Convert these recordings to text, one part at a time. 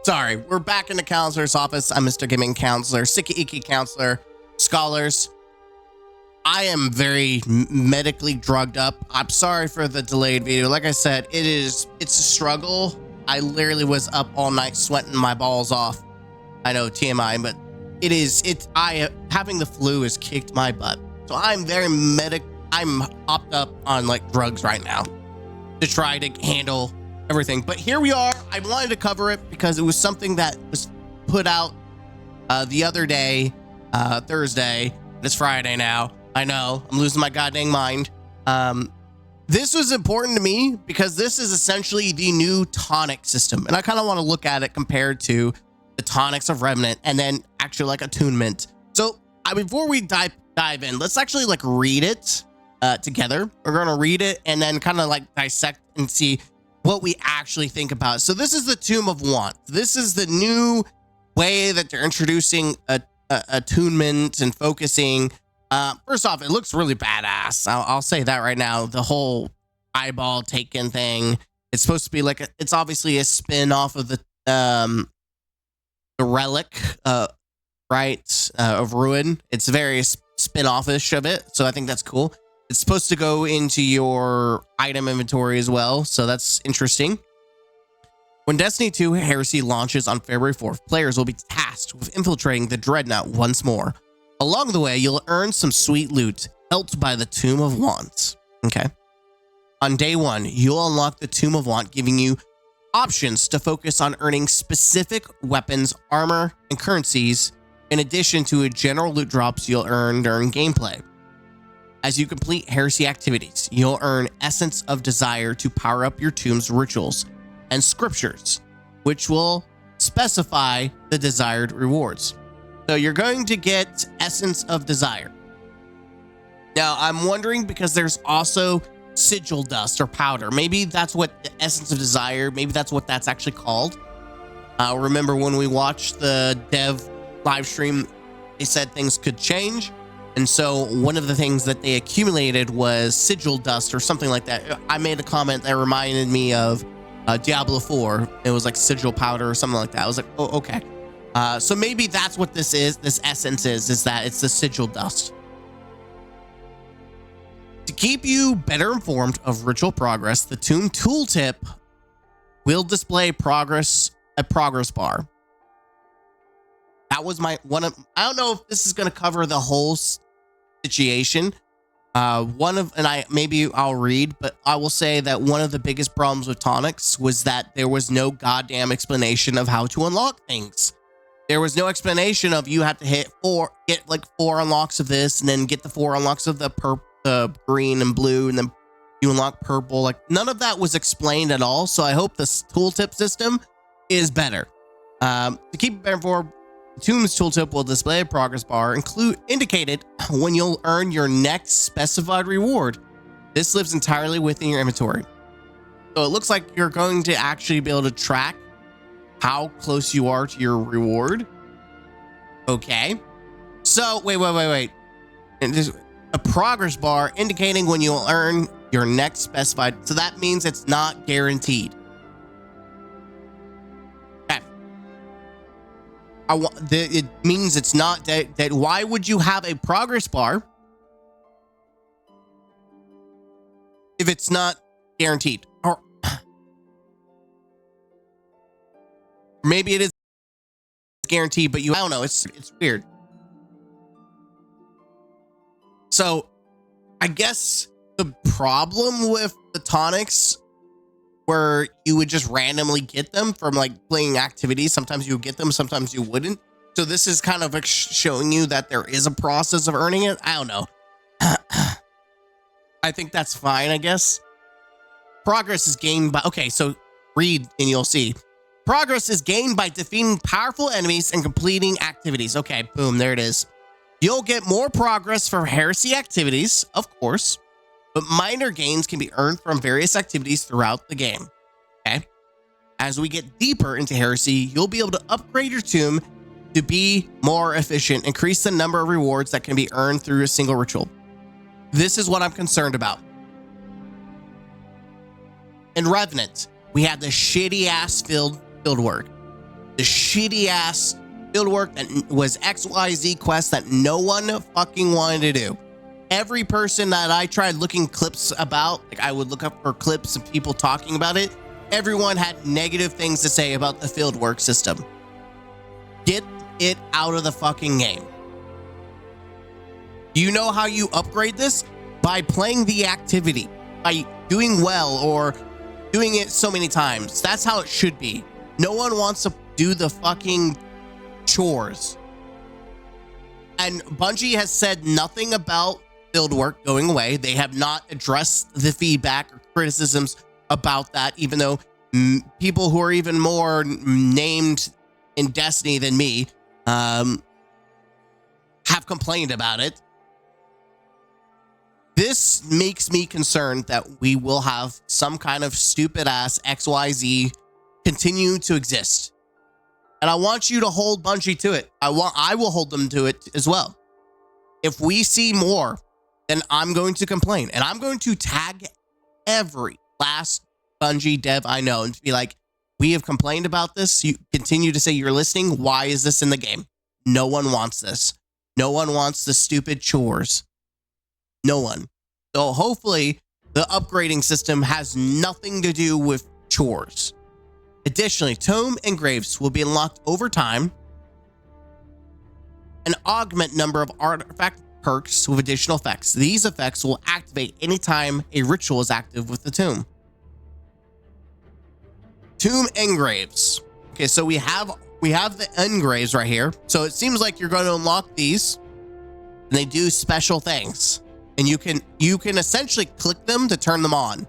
Sorry, we're back in the counselor's office. I'm Mr. Gaming Counselor, Siki Counselor, Scholars. I am very medically drugged up. I'm sorry for the delayed video. Like I said, it's a struggle. I literally was up all night sweating my balls off. I know, TMI, but having the flu has kicked my butt. So I'm very I'm hopped up on like drugs right now to try to handle everything. But here we are. I wanted to cover it because it was something that was put out the other day, Thursday. It's Friday now. I know, I'm losing my goddamn mind. This was important to me because this is essentially the new Tonic system, and I kind of want to look at it compared to the Tonics of Revenant and then actually like Attunement. So before we dive in, let's actually like read it together. We're going to read it and then kind of like dissect and see what we actually think about it. So this is the Tome of Want. This is the new way that they're introducing attunement and focusing. First off, it looks really badass. I'll say that right now. The whole eyeball taken thing. It's supposed to be like it's obviously a spin off of the relic, right, of Ruin. It's very spin off-ish of it, so I think that's cool. It's supposed to go into your item inventory as well, so that's interesting. When Destiny 2 Heresy launches on February 4th, players will be tasked with infiltrating the Dreadnought once more. Along the way, you'll earn some sweet loot helped by the Tome of Want. Okay. On day 1, you'll unlock the Tome of Want, giving you options to focus on earning specific weapons, armor, and currencies, in addition to general loot drops you'll earn during gameplay. As you complete Heresy activities, you'll earn Essence of Desire to power up your tomb's rituals and scriptures, which will specify the desired rewards. So you're going to get Essence of Desire. Now, I'm wondering because there's also sigil dust or powder. Maybe that's what the Essence of Desire, maybe that's what that's actually called. Remember when we watched the dev live stream, they said things could change. And so one of the things that they accumulated was sigil dust or something like that. I made a comment that reminded me of Diablo 4. It was like sigil powder or something like that. I was like, oh, okay. So maybe that's what this is. This essence is that it's the sigil dust. To keep you better informed of ritual progress, the Tomb Tooltip will display a progress bar. That was I don't know if this is going to cover the whole situation. Maybe I'll read, but I will say that one of the biggest problems with Tonics was that there was no goddamn explanation of how to unlock things. There was no explanation of you have to get like 4 unlocks of this and then get the 4 unlocks of the green and blue and then you unlock purple. Like none of that was explained at all. So I hope this tooltip system is better. To keep it better informed, Tomb's tooltip will display a progress bar indicated when you'll earn your next specified reward. This lives entirely within your inventory. So it looks like you're going to actually be able to track how close you are to your reward. Okay. So wait. And there's a progress bar indicating when you'll earn your next specified. So that means it's not guaranteed. It means it's not that. Why would you have a progress bar if it's not guaranteed? Or maybe it is guaranteed, but I don't know. It's weird. So I guess the problem with the tonics where you would just randomly get them from like playing activities. Sometimes you would get them, sometimes you wouldn't. So this is kind of like showing you that there is a process of earning it. I don't know. I think that's fine, I guess. Progress is gained by... Okay, so read and you'll see. Progress is gained by defeating powerful enemies and completing activities. Okay, boom, there it is. You'll get more progress for Heresy activities, of course. But minor gains can be earned from various activities throughout the game. Okay. As we get deeper into Heresy, you'll be able to upgrade your tomb to be more efficient, increase the number of rewards that can be earned through a single ritual. This is what I'm concerned about. In Revenant, we had the shitty ass field work. the shitty ass field work that was XYZ quest that no one fucking wanted to do. Every person that I tried looking clips about, like I would look up for clips of people talking about it, everyone had negative things to say about the field work system. Get it out of the fucking game. You know how you upgrade this? By playing the activity, by doing well or doing it so many times. That's how it should be. No one wants to do the fucking chores. And Bungie has said nothing about field work going away. They have not addressed the feedback or criticisms about that, even though people who are even more named in Destiny than me have complained about it. This makes me concerned that we will have some kind of stupid ass XYZ continue to exist. And I want you to hold Bungie to it. I will hold them to it as well. If we see more, then I'm going to complain. And I'm going to tag every last Bungie dev I know and be like, we have complained about this. You continue to say you're listening. Why is this in the game? No one wants this. No one wants the stupid chores. No one. So hopefully the upgrading system has nothing to do with chores. Additionally, Tome Engravings will be unlocked over time and augment number of artifact perks with additional effects. These effects will activate anytime a ritual is active with the tomb. Tome Engravings. Okay, so we have the engraves right here. So it seems like you're going to unlock these and they do special things. And you can essentially click them to turn them on.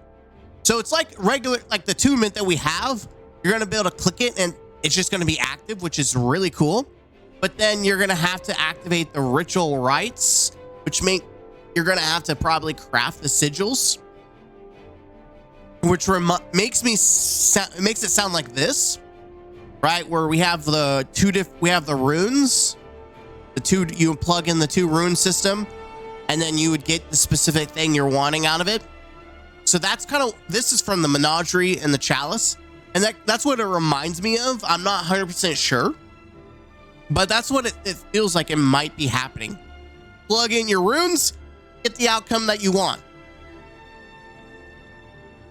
So it's like regular, like the attunement that we have. You're going to be able to click it and it's just going to be active, which is really cool. But then you're going to have to activate the ritual rites, which you're going to have to probably craft the sigils, which makes it sound like this, right? Where we have we have the runes, you plug in the 2 rune system, and then you would get the specific thing you're wanting out of it. So that's kind of, this is from the Menagerie and the Chalice. And that's what it reminds me of. I'm not 100% sure, but that's what it feels like it might be happening. Plug in your runes, get the outcome that you want.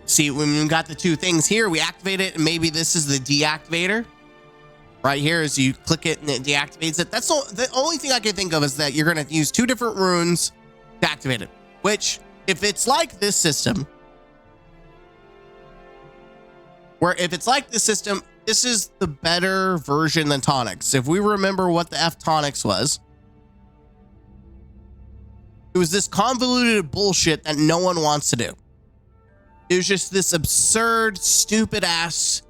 See, when we got the 2 things here, we activate it, and maybe this is the deactivator. Right here is you click it and it deactivates it. That's the only thing I can think of is that you're going to use 2 different runes to activate it, which if it's like this system, this is the better version than Tonics. If we remember what the Tonics was, it was this convoluted bullshit that no one wants to do. It was just this absurd, stupid ass.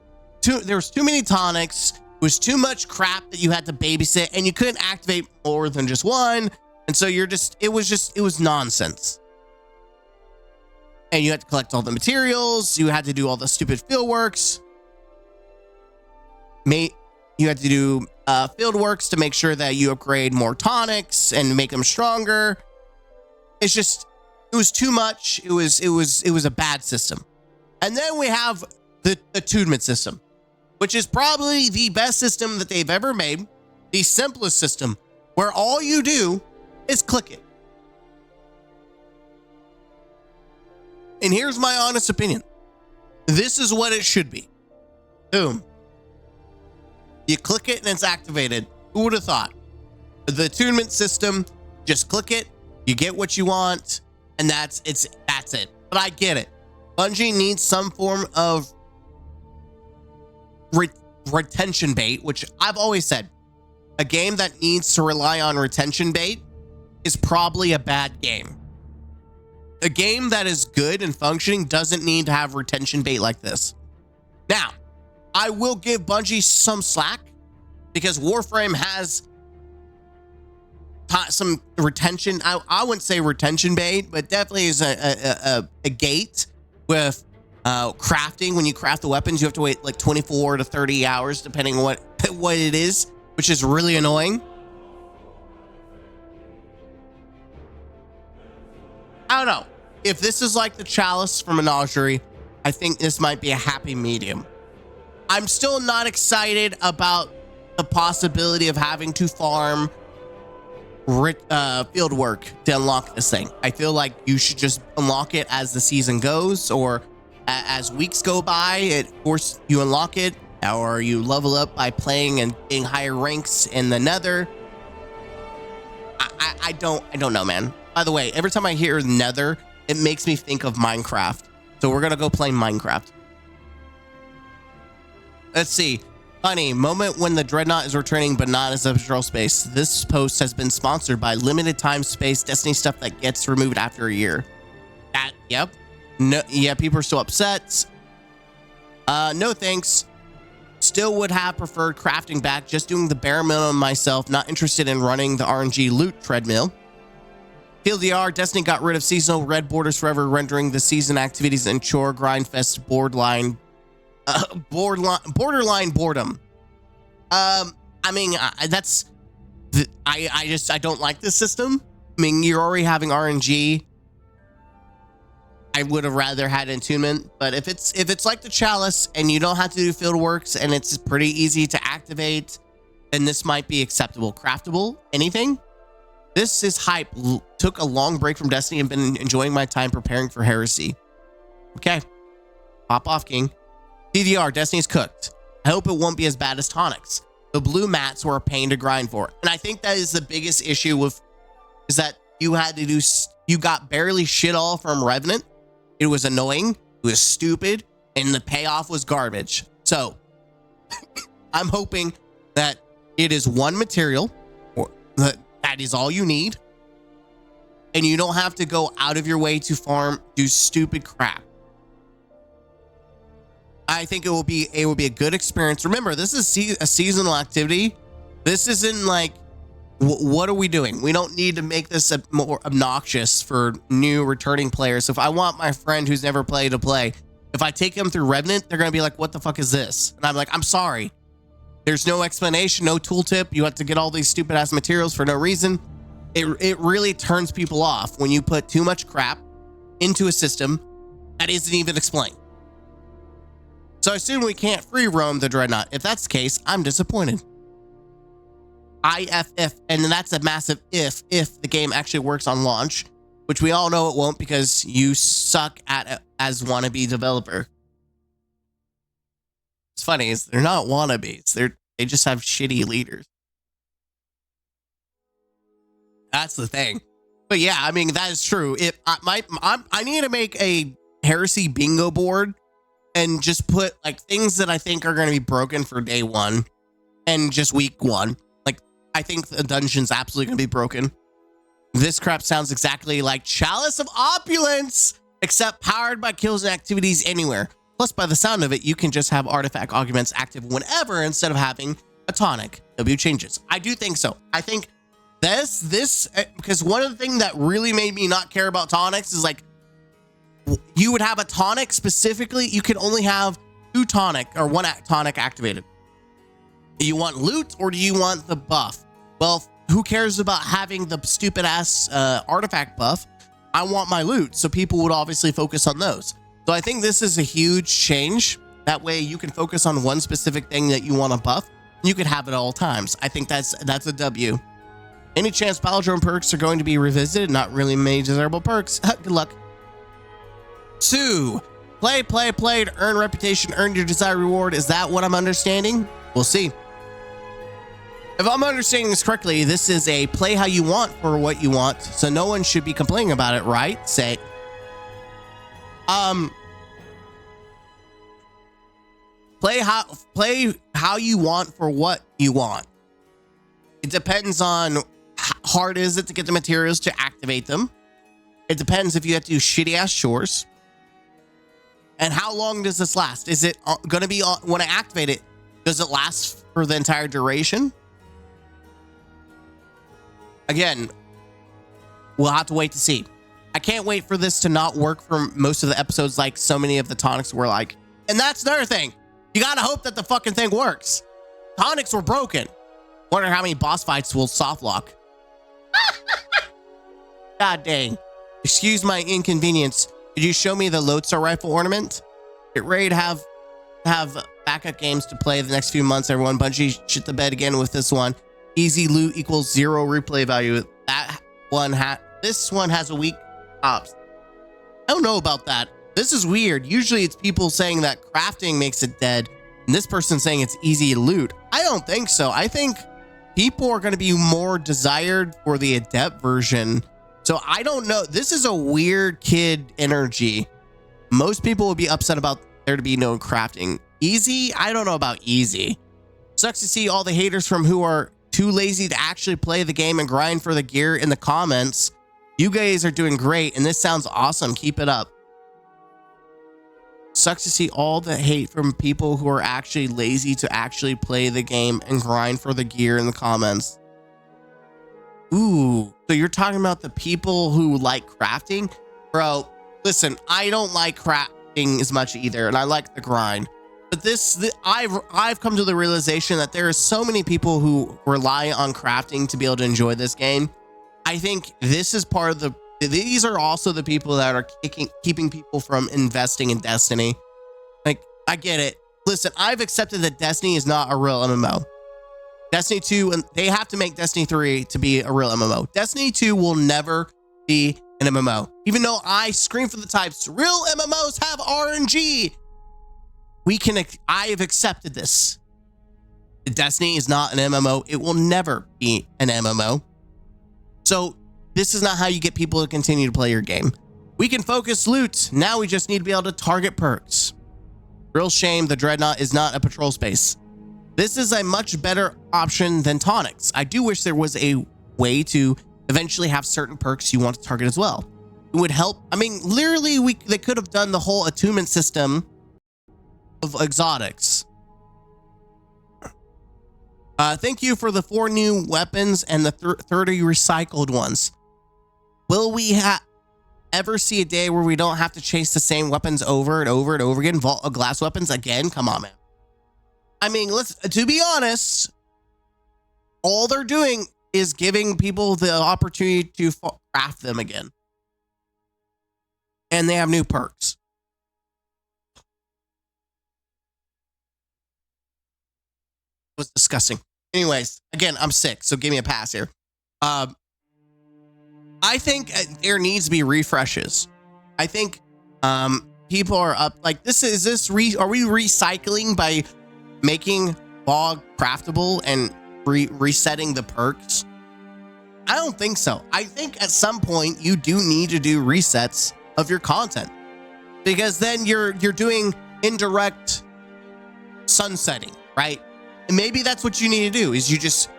There was too many tonics. It was too much crap that you had to babysit, and you couldn't activate more than just one. And so it was nonsense. And you had to collect all the materials. You had to do all the stupid field works. You had to do field works to make sure that you upgrade more tonics and make them stronger. It was too much. It was a bad system. And then we have the attunement system, which is probably the best system that they've ever made. The simplest system where all you do is click it. And here's my honest opinion. This is what it should be. Boom. You click it and it's activated. Who would have thought? The attunement system, just click it, you get what you want, and that's it. But I get it. Bungie needs some form of retention bait, which I've always said, a game that needs to rely on retention bait is probably a bad game. A game that is good and functioning doesn't need to have retention bait like this. Now, I will give Bungie some slack because Warframe has some retention. I wouldn't say retention bait, but definitely is a gate with crafting. When you craft the weapons, you have to wait like 24 to 30 hours, depending on what it is, which is really annoying. I don't know. If this is like the Chalice from Menagerie, I think this might be a happy medium. I'm still not excited about the possibility of having to farm field work to unlock this thing. I feel like you should just unlock it as the season goes, or as weeks go by. Of course, you unlock it, or you level up by playing and getting higher ranks in the Nether. I don't know, man. By the way, every time I hear Nether, it makes me think of Minecraft. So we're gonna go play Minecraft. Let's see. Funny moment when the Dreadnought is returning, but not as a patrol space. This post has been sponsored by limited time space Destiny stuff that gets removed after a year. Yep. No, yeah, people are still upset. No thanks. Still would have preferred crafting back, just doing the bare minimum myself, not interested in running the RNG loot treadmill. TLDR, Destiny got rid of seasonal red borders forever, rendering the season activities and chore grindfest borderline boredom. I mean, I don't like this system. I mean, you're already having RNG. I would have rather had Attunement, but if it's like the Chalice and you don't have to do field works and it's pretty easy to activate, then this might be acceptable. Craftable, anything. This is hype. Took a long break from Destiny and been enjoying my time preparing for Heresy. Okay, pop off, King. TDR, Destiny's cooked. I hope it won't be as bad as Tonic's. The blue mats were a pain to grind for, and I think that is the biggest issue with is that you got barely shit all from Revenant. It was annoying, it was stupid, and the payoff was garbage. So I'm hoping that it is one material, or that is all you need, and you don't have to go out of your way to do stupid crap. I think it will be a good experience. Remember, this is a seasonal activity. This isn't like, what are we doing? We don't need to make this more obnoxious for new returning players. So if I want my friend who's never played to play, if I take them through Revenant, they're going to be like, what the fuck is this? And I'm like, I'm sorry. There's no explanation, no tooltip. You have to get all these stupid ass materials for no reason. It really turns people off when you put too much crap into a system that isn't even explained. So I assume we can't free roam the Dreadnought. If that's the case, I'm disappointed. IFF, and that's a massive if the game actually works on launch, which we all know it won't because you suck at it as wannabe developer. It's funny, is they're not wannabes. They just have shitty leaders. That's the thing. But yeah, I mean, that is true. If I need to make a Heresy bingo board and just put like things that I think are going to be broken for day one and just week one. Like, I think the dungeon's absolutely going to be broken. This crap sounds exactly like Chalice of Opulence, except powered by kills and activities anywhere. Plus, by the sound of it, you can just have artifact augments active whenever instead of having a tonic. W changes. I do think so. I think this because one of the things that really made me not care about tonics is like, you would have a tonic specifically. You could only have 2 tonic or 1 tonic activated. Do you want loot or do you want the buff? Well, who cares about having the stupid ass artifact buff? I want my loot. So people would obviously focus on those. So I think this is a huge change. That way you can focus on one specific thing that you want to buff. You could have it all times. I think that's a W. Any chance Palindrome perks are going to be revisited? Not really many desirable perks. Good luck. 2. Play to earn reputation, earn your desired reward. Is that what I'm understanding? We'll see. If I'm understanding this correctly, this is a play how you want for what you want, so no one should be complaining about it, right? Say, play how you want for what you want. It depends on how hard is it to get the materials to activate them. It depends if you have to do shitty ass chores. And how long does this last? Is it going to be when I activate it? Does it last for the entire duration? Again, we'll have to wait to see. I can't wait for this to not work for most of the episodes like so many of the tonics were like. And that's another thing. You got to hope that the fucking thing works. Tonics were broken. Wonder how many boss fights will soft lock. God dang. Excuse my inconvenience. Did you show me the Lodestar rifle ornament? Get ready to have backup games to play the next few months, everyone. Bungie shit the bed again with this one. Easy loot equals 0 replay value. This one has a weak ops. I don't know about that. This is weird. Usually it's people saying that crafting makes it dead, and this person saying it's easy to loot. I don't think so. I think people are going to be more desired for the adept version. So I don't know. This is a weird kid energy. Most people would be upset about there to be no crafting. Easy? I don't know about easy. Sucks to see all the haters from who are too lazy to actually play the game and grind for the gear in the comments. You guys are doing great, and this sounds awesome. Keep it up. Sucks to see all the hate from people who are actually lazy to actually play the game and grind for the gear in the comments. Ooh, so you're talking about the people who like crafting? Bro, listen, I don't like crafting as much either, and I like the grind. But I've come to the realization that there are so many people who rely on crafting to be able to enjoy this game. I think this is part of these are also the people that are keeping people from investing in Destiny. Like, I get it. Listen, I've accepted that Destiny is not a real MMO. Destiny 2, and they have to make Destiny 3 to be a real MMO. Destiny 2 will never be an MMO. Even though I scream for the types, real MMOs have RNG. I have accepted this. Destiny is not an MMO. It will never be an MMO. So this is not how you get people to continue to play your game. We can focus loot. Now we just need to be able to target perks. Real shame the Dreadnought is not a patrol space. This is a much better option than Tonics. I do wish there was a way to eventually have certain perks you want to target as well. It would help. I mean, literally, they could have done the whole attunement system of exotics. Thank you for the 4 new weapons and the 30 recycled ones. Will we ever see a day where we don't have to chase the same weapons over and over and over again? Vault of glass weapons again? Come on, man. I mean, to be honest, all they're doing is giving people the opportunity to craft them again. And they have new perks. It was disgusting. Anyways, again, I'm sick, so give me a pass here. I think there needs to be refreshes. I think people are up like this. Are we recycling by making fog craftable and resetting the perks? I don't think so. I think at some point you do need to do resets of your content, because then you're doing indirect sunsetting, right? And maybe that's what you need to do, is you just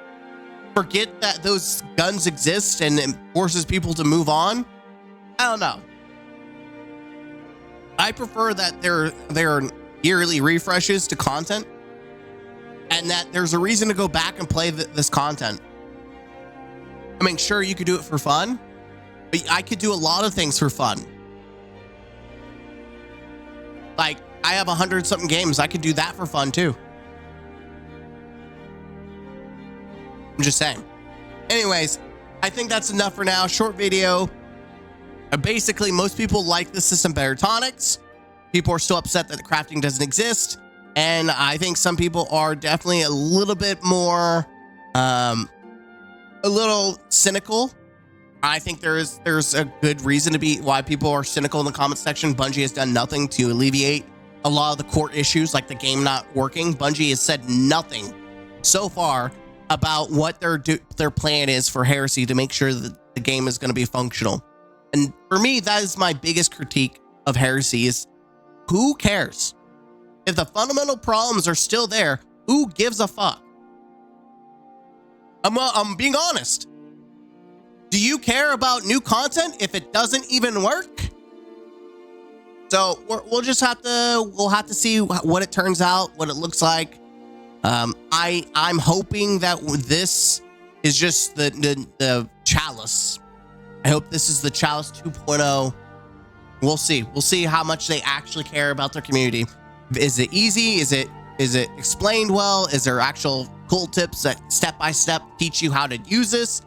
forget that those guns exist and it forces people to move on. I don't know. I prefer that there are yearly refreshes to content, and that there's a reason to go back and play this content. I mean, sure, you could do it for fun, but I could do a lot of things for fun. Like, I have 100-something games. I could do that for fun too. I'm just saying. Anyways, I think that's enough for now. Short video. Basically, most people like the system better. Tonics. People are still upset that the crafting doesn't exist. And I think some people are definitely a little bit more, a little cynical. I think there's a good reason to be why people are cynical in the comment section. Bungie has done nothing to alleviate a lot of the core issues, like the game not working. Bungie has said nothing so far about what their plan is for Heresy to make sure that the game is going to be functional. And for me, that is my biggest critique of Heresy, is who cares? If the fundamental problems are still there, who gives a fuck? I'm being honest. Do you care about new content if it doesn't even work? So we'll have to see what it turns out, what it looks like. I'm hoping that this is just the chalice. I hope this is the chalice 2.0. We'll see. We'll see how much they actually care about their community. Is it easy? Is it explained well? Is there actual cool tips that step by step teach you how to use this?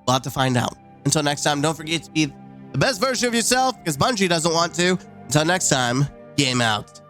We'll have to find out. Until next time, don't forget to be the best version of yourself, because Bungie doesn't want to. Until next time, game out.